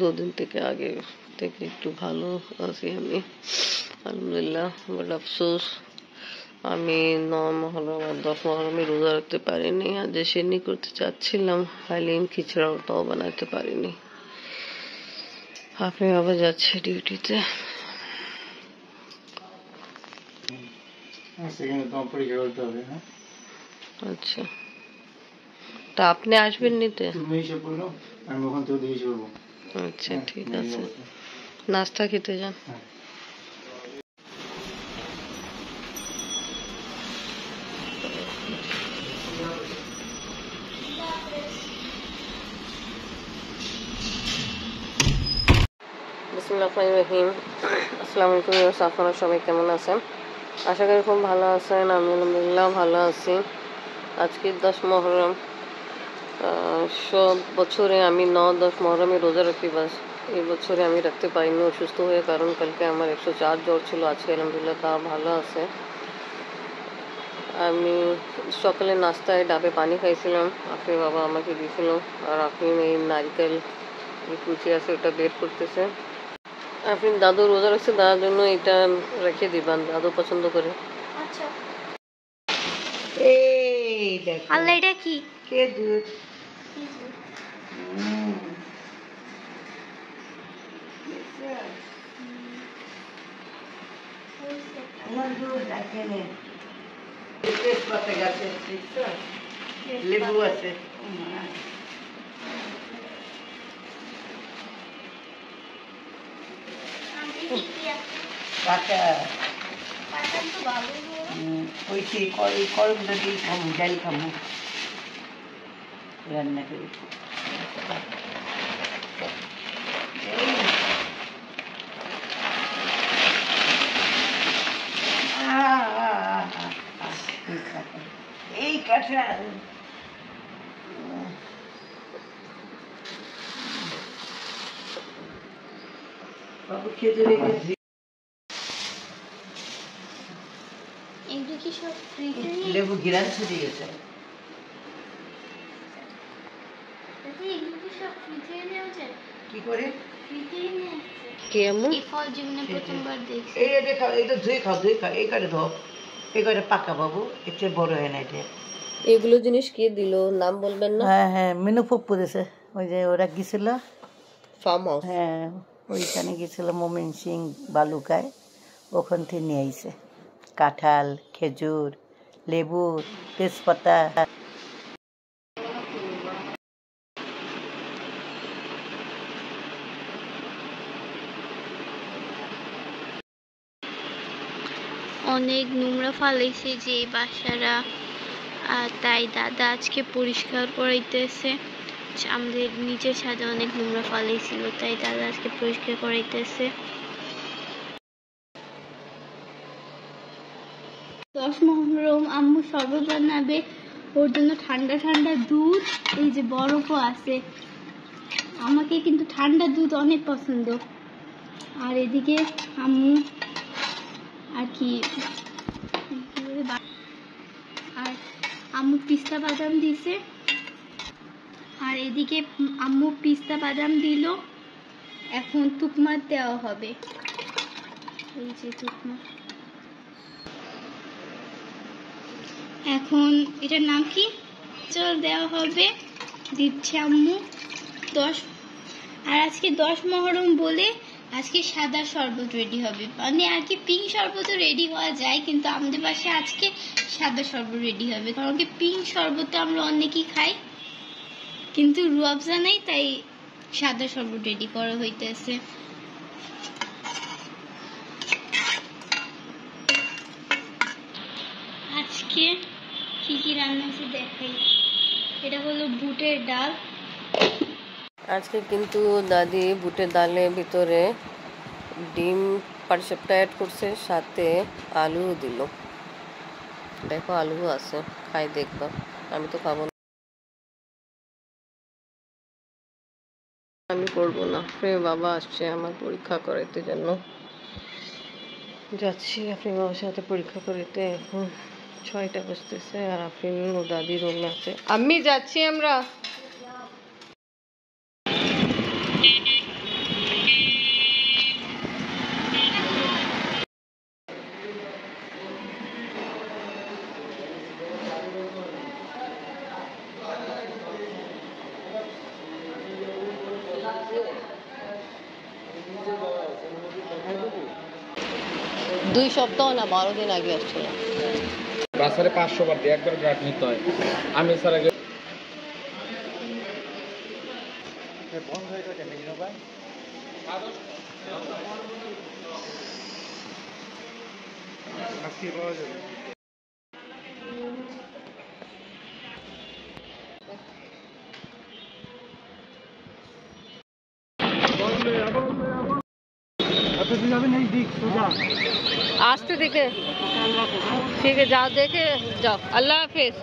দুদিন থেকে আগে থেকে একটু ভালো আছি আমি, আলহামদুলিল্লাহ। বাট আফসোস আমি 9 মহরম আর 10 মহরমে রোজা রাখতে পারিনি। আর যে সেনি করতে চাচ্ছিলাম হালিম খিচড়া, ওটাও বানাতে পারিনি। আপনি বাবা যাচ্ছে ডিউটিতে। আচ্ছা, তা আপনি আসবেন নিতে? আচ্ছা ঠিক আছে, নাস্তা খেতে যান। বিসমিল্লাহির আসসালামু আলাইকুম। আপনারা সবাই কেমন আছেন? আশা করি খুব ভালো আছেন। আমি আলহামদুলিল্লাহ ভালো আছি। আজকে 10 মহরম। সব বছরে আমি 9-10 মহরমে রোজা রাখি, বাস এই বছরে আমি রাখতে পারিনি অসুস্থ হয়ে, কারণ কালকে আমার 104 জ্বর ছিল। আজকে আলহামদুলিল্লাহ তা ভালো আছে। আমি সকালে নাস্তায় ডাবে পানি খাইছিলাম, আপনি বাবা আমাকে দিয়েছিল। আর আপনি এই নারিকেল কুচি আছে ওটা বের করতেছে। আপনি দাদু রোজা রাখছে, দাদার জন্য এটা রেখে দিবেন, দাদু পছন্দ করে। আচ্ছা, এই দেখো আল্লাহ, এটা কি? খেজুর। লেবু আছে। কাঁচা ওই করগুলো দিয়ে খাবো, ডাল খাবো রান্না করে। এই কাঁঠাল বাবু খেজুর লেবু গিরান ছুটে গেছে। কি করে পাকা বাবু, এর চেয়ে বড় হয় না এটা। এগুলো জিনিস কি দিল নাম বলবেন না? হ্যাঁ হ্যাঁ, মেনু পপ্পু দিয়েছে। ওই যে ওরা গেছিল ফার্ম হাউস, হ্যাঁ ওইখানে গেছিল মমিন সিং বালুকায়, ওখান থেকে নিয়ে আইছে কাঁঠাল, খেজুর, লেবু, তেজপাতা। অনেক নোংরা ফালাইছে যে বাসারা, তাই দাদা আজকে পরিষ্কার করাইতেছে। আমাদের নিচের ছাদে অনেক নোংরা ফালাইছিল, তাই দাদা আজকে পরিষ্কার করাইতেছে। 10 মহরম আম্মু শরবত বানাবে, ওর জন্য ঠান্ডা ঠান্ডা দুধ, এই যে বরফও আছে। আমাকে কিন্তু ঠান্ডা দুধ অনেক পছন্দ। আর এদিকে আম্মু আর কি, আর আম্মু পিস্তা বাদাম দিছে। আর এদিকে আম্মু পিস্তা বাদাম দিল, এখন তুকমা দেওয়া হবে। এই যে তুকমা, এখন এটার নাম কি চল দেওয়া হবে, দিচ্ছে আম্মু 10। আর আজকে 10 মহরম বলে আজকে সাদা শরবত রেডি হবে, মানে আর কি পিঙ্ক শরবতও রেডি হওয়া যায়, কিন্তু আমাদের বাসায় আজকে সাদা শরবত রেডি হবে, কারণ কি পিঙ্ক শরবত আমরা অনেকেই খাই, কিন্তু রুয়াবজা নাই, তাই সাদা শরবত রেডি করা হইতেছে। আজকে কি কি রান্না হয়েছে দেখাই। এটা হলো বুটের ডাল। আজকে কিন্তু দাদি বুটের ডালের ভিতরে ডিম পাটিসাপটা অ্যাড করছে, সাথে আলুও দিল। দেখো আলুও আছে, খাই দেখবা, আমি তো খাবো না, আমি করবো না। বাবা আসছে আমার পরীক্ষা করাইতে জন্য, যাচ্ছি আপনি বাবার সাথে পরীক্ষা করাইতে। এখন 6টা বাজতেছে, আর আপনি ও দাদি রুমে আছে। আমি যাচ্ছি আমরা। 2 সপ্তাহ না 12 দিন আগে আসছিল। বাসারে 500 বার দিয়ে একবার গ্রাট নিতে হয়। আমি স্যার আগে आस्ते देखे, ठीक है, जाओ देखे जाओ, अल्लाह हाफिज।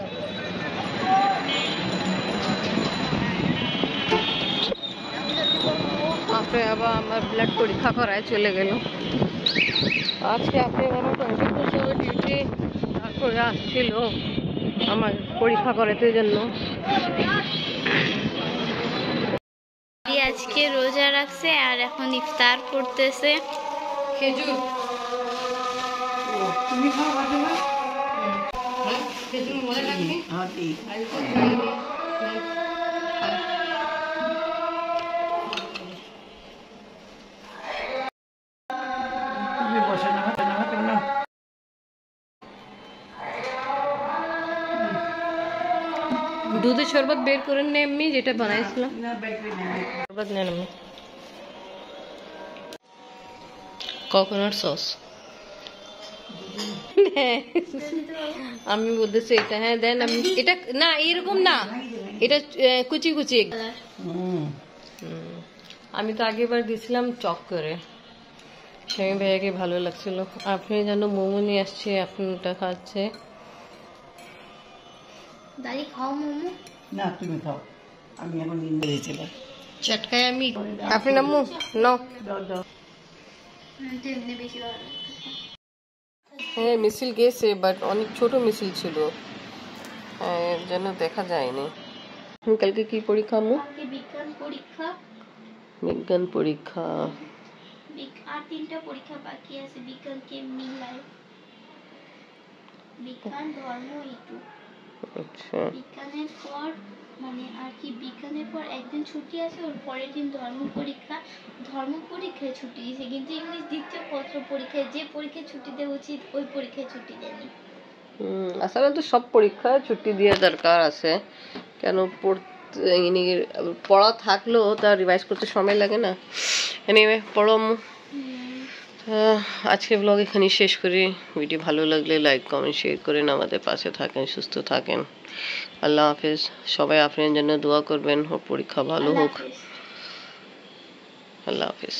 আপনি আবার আমার ব্লাড পরীক্ষা করায় চলে গেল। আজকে আপনি আমার 24 ডিউটি, তারপরে আসছিল আমার পরীক্ষা করাতে জন্য। আজকে রোজা রাখছে আর এখন ইফতার করতেছে। খেজুর তুমি খাও বাজে না? হ্যাঁ, খেজুর মজা লাগবে। হ্যাঁ ঠিক। তুমি বসে না না। দুধের শরবত বের করে নে এমনি, যেটা বানাইছিলাম। না ব্যাটারি নেই। শরবত নেন আমি। কোকোনাট সস আমি বলতেছি এটা, হ্যাঁ দেন। আমি এটা না, এরকম না, এটা কুচি কুচি। আমি তো আগেবার দিয়েছিলাম চক করে, স্বামী ভাইয়াকে ভালো লাগছিল। আপনি যেন মোমো নিয়ে আসছে, আপনি ওটা খাচ্ছে। দাদি খাও মোমো। না তুমি খাও, আমি এখন নিয়ে দিয়েছিলাম। চটকায় আমি, আপনি নামু নাও। এমনি বেশি ভালো লাগে। হ্যাঁ মিছিল গেছে, বাট অনেক ছোট মিছিল ছিল, এর জন্য দেখা যায়নি। কালকে কি পরীক্ষা আম্মু? কালকে বিজ্ঞান পরীক্ষা। বিজ্ঞান পরীক্ষা। আর 3টা পরীক্ষা বাকি আছে বিজ্ঞানকে মিলাই। বিজ্ঞান, ধর্ম, ইটু। আচ্ছা, বিজ্ঞানের পর মানে আর কি, বিজ্ঞানের পর একদিন ছুটি আছে, ওর পরের দিন ধর্ম পরীক্ষা। ধর্ম পরীক্ষায় ছুটি দিয়েছে, কিন্তু ইংলিশ দ্বিতীয় পত্র পরীক্ষায় যে পরীক্ষায় ছুটি দেওয়া উচিত ওই পরীক্ষায় ছুটি দেয়নি। আসলে তো সব পরীক্ষায় ছুটি দেওয়া দরকার আছে, কেন পড়া থাকলেও তার রিভাইজ করতে সময় লাগে না। এনিওয়ে পড়ো আম্মু। আজকে ব্লগ এখানেই শেষ করি। ভিডিও ভালো লাগলে লাইক কমেন্ট শেয়ার করেন, আমাদের পাশে থাকেন, সুস্থ থাকেন। আল্লাহ হাফেজ। সবাই আপনার জন্য দোয়া করবেন, ওর পরীক্ষা ভালো হোক। আল্লাহ হাফেজ।